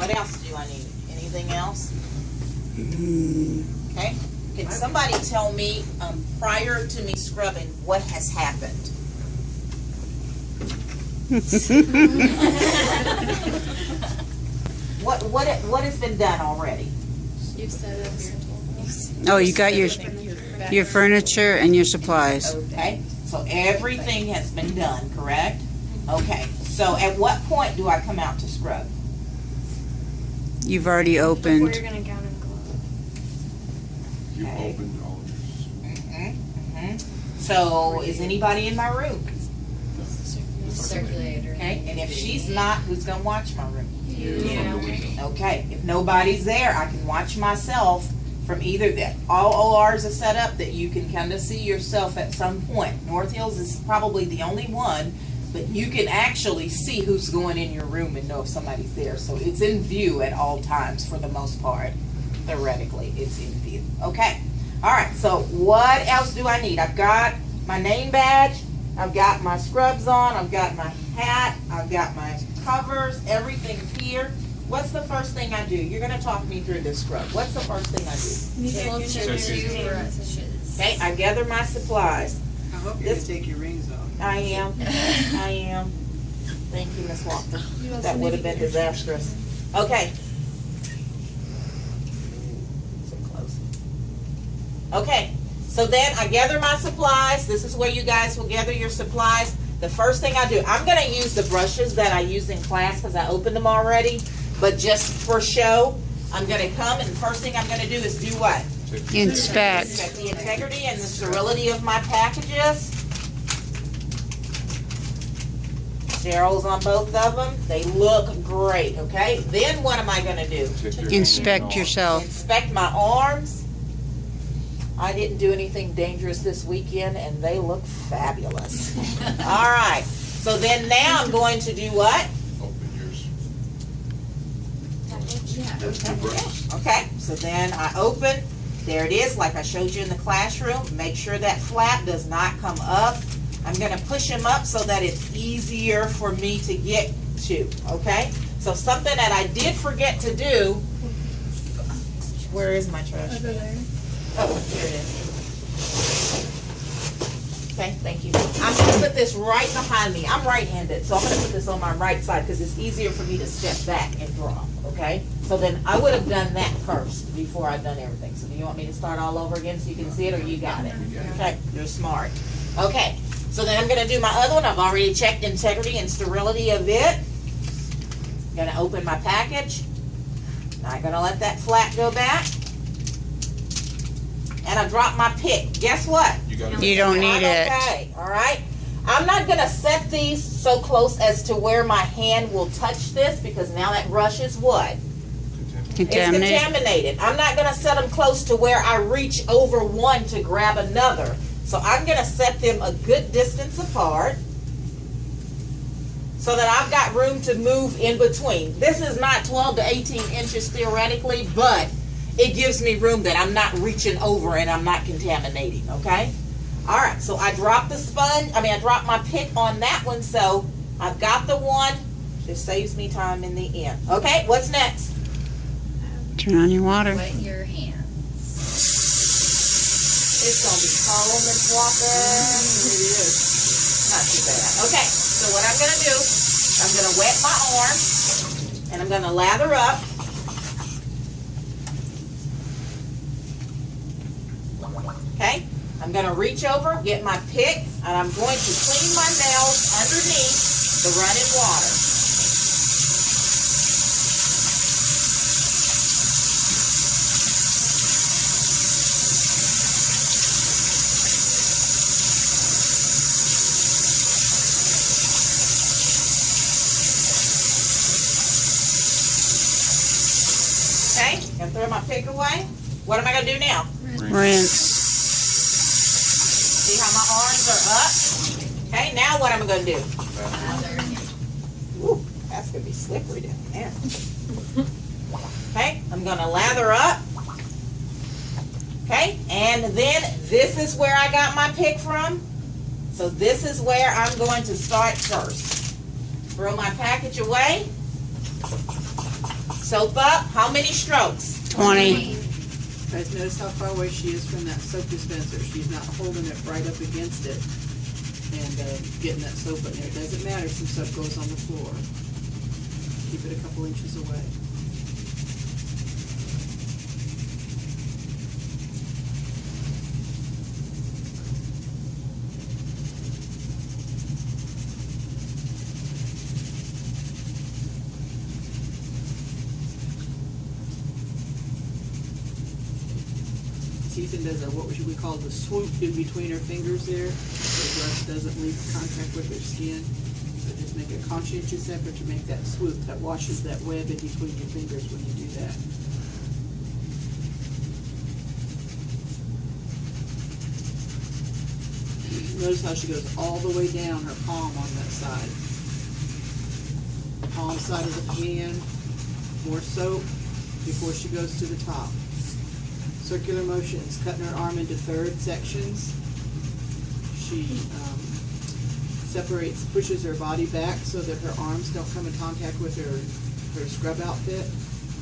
What else do I need? Anything else? Okay. Can somebody tell me, prior to me scrubbing, what has happened? What has been done already? You've set up your Oh, you got your furniture and your supplies. Okay. So everything has been done, correct? Okay. So at what point do I come out to scrub? You've already before opened. you're gonna gown and glove. You've Okay. opened all of yours. So is anybody in my room? Circulator. Okay. And if she's not, who's gonna watch my room? Yeah. Okay. If nobody's there, I can watch myself from either that. All ORs are set up that you can kind of see yourself at some point. North Hills is probably the only one, but you can actually see who's going in your room and know if somebody's there. So it's in view at all times for the most part. Theoretically, it's in view. Okay. All right. So what else do I need? I've got my name badge. I've got my scrubs on. I've got my hat. I've got my covers. Everything's here. What's the first thing I do? You're going to talk me through this scrub. What's the first thing I do? Okay, I gather my supplies. I hope you didn't take your rings off. I am. I am. Thank you, Miss Walker. That would have been disastrous. Okay. So close. Okay, so then I gather my supplies. This is where you guys will gather your supplies. The first thing I do, I'm going to use the brushes that I used in class because I opened them already. But just for show, I'm going to come and the first thing I'm going to do is do what? Inspect. Check the integrity and the sterility of my packages. Cheryl's on both of them. They look great, okay? Then what am I going to do? Inspect yourself. Inspect my arms. I didn't do anything dangerous this weekend, and they look fabulous. All right. So then now I'm going to do what? Open yours. Okay. So then I open. There it is, like I showed you in the classroom. Make sure that flap does not come up. I'm going to push them up so that it's easier for me to get to, okay? So something that I did forget to do, where is my trash? Over there. Oh, here it is. Okay, thank you. I'm going to put this right behind me. I'm right-handed, so I'm going to put this on my right side because it's easier for me to step back and draw, okay? So then I would have done that first before I've done everything. So do you want me to start all over again so you can see it, or you got it? Okay, you're smart. Okay, so then I'm going to do my other one. I've already checked integrity and sterility of it. I'm going to open my package. Not going to let that flap go back. And I drop my pick. Guess what? You don't need it. Okay, all right. I'm not going to set these so close as to where my hand will touch this because now that brush is what? Contaminated. It's contaminated. I'm not going to set them close to where I reach over one to grab another. So I'm going to set them a good distance apart so that I've got room to move in between. This is not 12 to 18 inches theoretically, but it gives me room that I'm not reaching over and I'm not contaminating, okay? All right, so I dropped the sponge, I dropped my pick on that one, so I've got the one. This saves me time in the end. Okay, what's next? Turn on your water. Wet your hands. It's going to be cold, Miss Walker. It is. Not too bad. Okay, so what I'm going to do, I'm going to wet my arm, and I'm going to lather up. Okay, I'm going to reach over, get my pick, and I'm going to clean my nails underneath the running water. Okay, gonna throw my pick away. What am I gonna do now? Rinse. See how my arms are up? Okay, now what am I gonna do? Ooh, that's gonna be slippery down there. Okay, I'm gonna lather up. Okay, and then this is where I got my pick from. So this is where I'm going to start first. Throw my package away. Soap up. How many strokes? 20. Guys, notice how far away she is from that soap dispenser. She's not holding it right up against it and getting that soap in there. It doesn't matter if some soap goes on the floor. Keep it a couple inches away. Eason does what we call the swoop in between her fingers there, so the brush doesn't leave contact with her skin. So just make a conscientious effort to make that swoop that washes that web in between your fingers when you do that. Notice how she goes all the way down her palm on that side. Palm side of the pan, more soap before she goes to the top. Circular motions, cutting her arm into third sections. She pushes her body back so that her arms don't come in contact with her scrub outfit.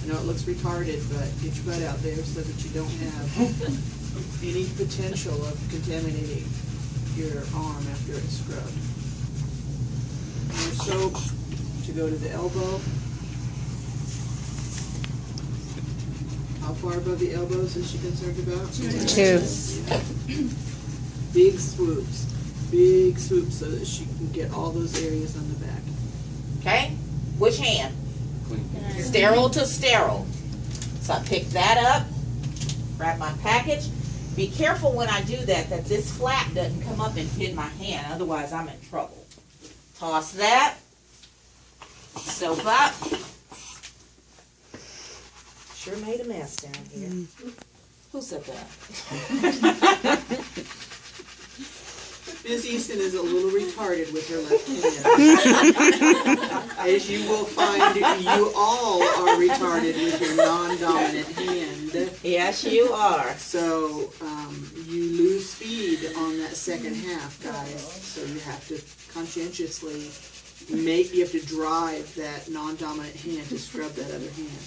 I know it looks retarded, but get your butt out there so that you don't have any potential of contaminating your arm after it's scrubbed. More soap to go to the elbow. How far above the elbows is she concerned about? 2. Big swoops so that she can get all those areas on the back. Okay? Which hand? Clean. Sterile to sterile. So I pick that up, grab my package. Be careful when I do that this flap doesn't come up and hit my hand, otherwise I'm in trouble. Toss that, soap up. Sure made a mess down here. Who said that? Ms. Eason is a little retarded with her left hand. As you will find, you all are retarded with your non-dominant hand. Yes, you are. So you lose speed on that second half, guys. So you have to conscientiously you have to drive that non-dominant hand to scrub that other hand.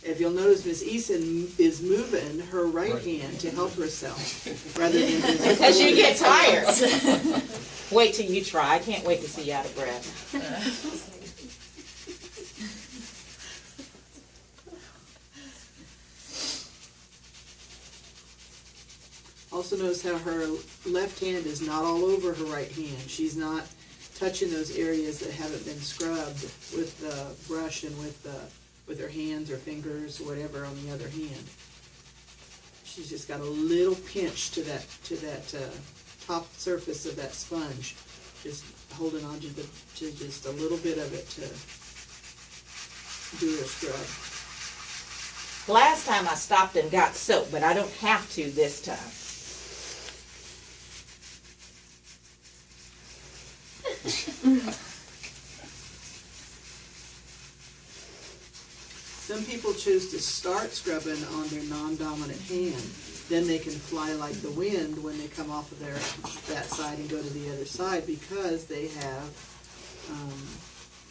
If you'll notice, Miss Eason is moving her right hand to help herself, rather than just Because you get tired. Wait till you try. I can't wait to see you out of breath. Also notice how her left hand is not all over her right hand. She's not touching those areas that haven't been scrubbed with the brush and with her hands or fingers or whatever on the other hand. She's just got a little pinch to that top surface of that sponge, just holding on to just a little bit of it to do her scrub. Last time I stopped and got soap, but I don't have to this time. Some people choose to start scrubbing on their non-dominant hand. Then they can fly like the wind when they come off of that side and go to the other side, because they have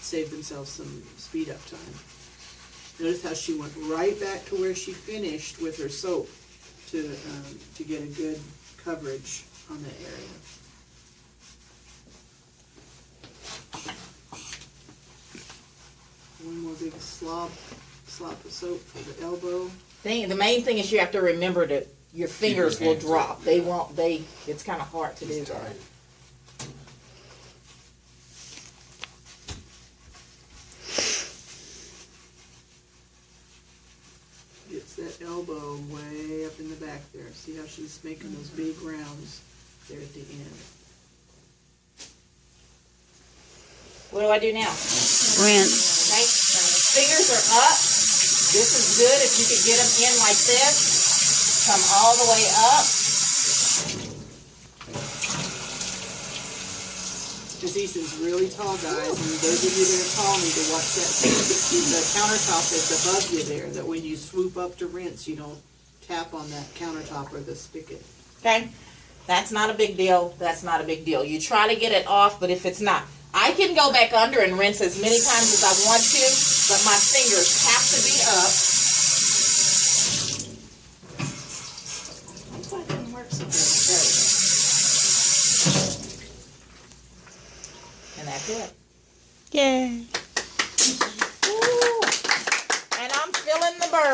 saved themselves some speed up time. Notice how she went right back to where she finished with her soap to get a good coverage on that area. One more big slop of soap for the elbow. The main thing is you have to remember that your fingers will drop. They won't. It's kind of hard to do that. Gets that elbow way up in the back there. See how she's making those big rounds there at the end. What do I do now? Rinse. Okay, fingers are up. This is good if you could get them in like this. Come all the way up. Miss Eason's really tall, guys, and those of you that are tall need to watch that. The countertop is above you there, that when you swoop up to rinse, you don't tap on that countertop or the spigot. Okay, that's not a big deal. That's not a big deal. You try to get it off, but if it's not, I can go back under and rinse as many times as I want to, but my fingers have to be up. Looks like it didn't work so good. There we go. And that's it. Yay. Ooh. And I'm feeling the burn.